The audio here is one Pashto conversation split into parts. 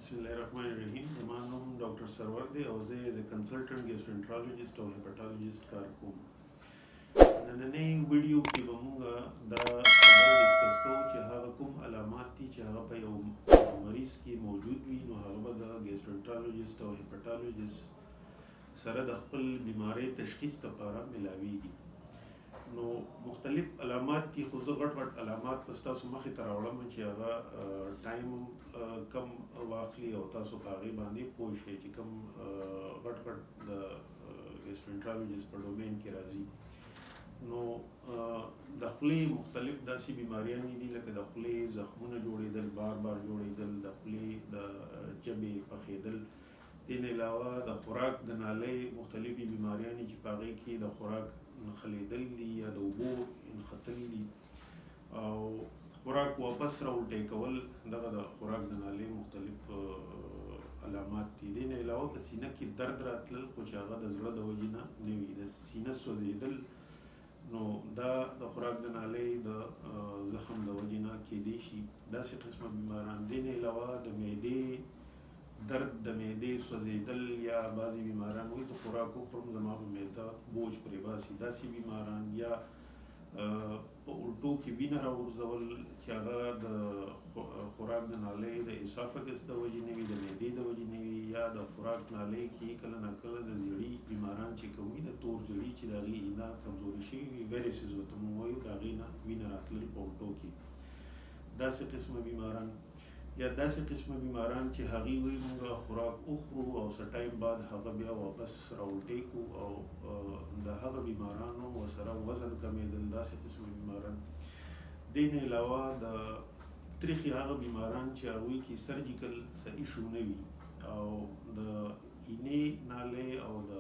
Bismillahirrahmanirrahim. زما نوم ډاکټر سرور دی او زه د کنسلټنټ ګیسټرونټرالوجیسټ او هیپاټالوجیسټ کار کوم. نننۍ ویډیو کې به موږ دا خبره ډسکس کوو چې هغه کوم علامات دي چې هغه په یو مریض کې موجود وي، نو هغه به د ګیسټرونټرالوجیسټ او هیپاټالوجیسټ سره د خپل بیمارۍ تشخیص لپاره ملاویږي. نو مختلف علامات دي، خو زه غټ علامات په ستاسو مخې ته راوړم چې هغه ټایم کم واخلي او تاسو په هغې باندې پوه شئ چې کوم غټ د ګیسټرونټرالوجیسټ په ډومین کې راځي. نو د خولې مختلف داسې بیماریانې دي لکه د خولې زخمونه جوړېدل، بار جوړېدل، د خولې د ژبې پخېدل. دې نه علاوه د خوراک د نالۍ مختلفې بیماریانې چې په هغې کې د خوراک نښلېدل دي یا د اوبو نښتل دي او خوراک واپس راولټی کول، دغه د خوراک د نالۍ مختلف علامات دي. دې نه علاوه په سینه کې درد راتلل، خو چې هغه د زړه د وجې نه وي، د سینه سوځېدل، نو دا د خوراک د نالۍ د زخم د وجې نه کیدی شي. داسې قسمه بیماران. دې نه علاوه د معدې درد، د معدې سوځېدل، یا بعضې بیماران وایي د خوراک وخورم زما په معده بوج پرې باسي، داسې بیماران. یا په الټو کې وینه راغورځول چې هغه د خوراک د نالۍ د اسافګس د وجې نه وي، د معدې د وجې نه وي، یا د خوراک نالۍ کې کله ناکله د زیړي بیماران چې کوم وي، د تور زیړي چې د هغې اینا کمزوري شوي وي، ویریسز ورته موږ وایو، د هغې نه وینه راتلل په الټو کې. داسې قسمه بیماران. یا داسې قسمه بیماران چې هغې وایي موږ خوراک وخورو او څه ټایم بعد هغه بیا واپس راولټی کړو، او د هغه بیمارانو ورسره وزن کمیدل، داسې قسمه بیماران. دې نه علاوه د تریخي هغه بیماران چې هغوی کې سرجیکل څه ایشو نه وي او د اینې نالۍ او د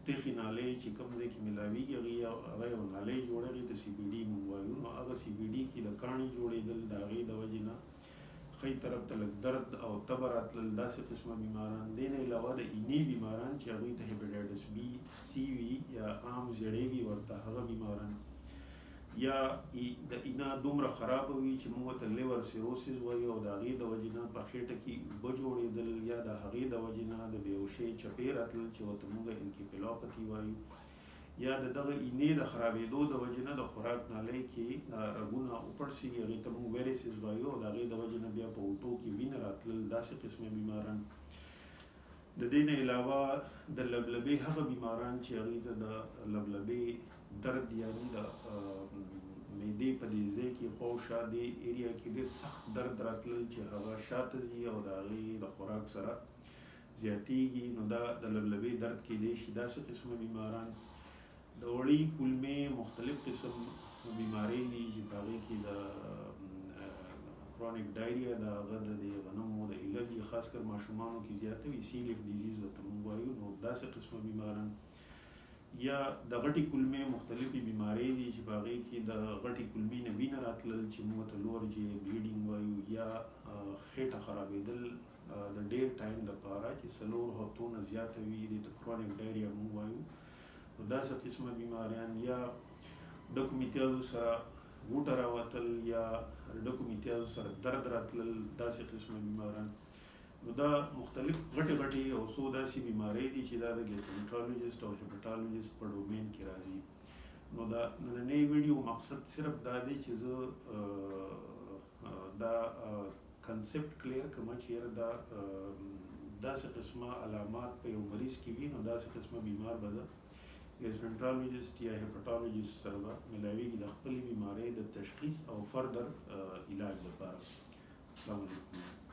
تریخي نالۍ چې کوم ځای کې ملاویږي هغه یو نالۍ جوړوي، د سی بي ډي موږ وایو. نو هغه سی بي ډي کې د کاڼي جوړېدل، د هغې د وجې نه ښی طرف ته لږ درد او تبه راتلل، داسې قسمه بیماران. دې نه علاوه د اینې بیماران چې هغوی ته هیپاټایټس بي سی وي یا عام زیړی وي ورته، هغه بیماران. یا د اینا دومره خرابه وي چې موږ ورته لیور سیروسز وایو او د هغې د وجې نه په خېټه کې اوبه جوړېدل، یا د هغې د وجې نه د بېهوشۍ چپې راتلل چې ورته موږ انکیفالوپاتي وایو. یا د دغه اینې د خرابېدو د وجې نه د خوراک نالۍ کې رګونه وپړسېږي، هغې ته موږ ویریسز وایو، او د هغې د وجې نه بیا په الټو کې وینه راتلل، داسې قسمه بیماران. د دې نه علاوه د لبلبې هغه بیماران چې هغې ته د لبلبې درد، یعنې د معدې په دې ځای کې خواوشا دې ایریا کې ډېر سخت درد راتلل چې هغه شاته ځي او د هغې د خوراک سره زیاتېږي، نو دا د لبلبې درد کیدی شي. داسې قسمه بیماران. د وړۍ کولمې مختلف قسم بیمارۍ دي چې په هغې کې د کرونیک ډایریا، د هغه د غنمو د الرجي خاص کر ماشومانو کې زیاته وي، سیلیک ډیزیز ورته موږ وایو. نو داسې قسمه بیماران. یا د غټې کولمې مختلفې بیمارۍ دي چې په هغې کې د غټې کولمې نه وینه راتلل چې موږ ورته لور جې بلیډینګ وایو. یا خېټه خرابېدل د ډېر ټایم لپاره چې 4 هفتو نه زیاته وي، دې ته کرونیک ډایریا موږ وایو. نو داسې قسمه بیماریان. یا ډکو میتیازو سره غوټه راوتل، یا ډکو میتیازو سره درد راتلل، داسې قسمه بیماران. نو دا مختلف غټې او څو داسې بیمارۍ دي چې دا د ګیسټرونټرالوجیسټ او هیپاټالوجیسټ په ډومین کې راځي. نو دا نننۍ ویډیو مقصد صرف دا دی چې زه دا کنسپټ کلیر کړم چې یاره دا داسې قسمه علامات په یو مریض کې وي، نو داسې قسمه بیمار به د ګیسټرونټرالوجیسټ یا هیپاټالوجیسټ سره به ملاویږي د خپلې بیمارۍ د تشخیص او فردر علاج لپاره. السلام علیکم.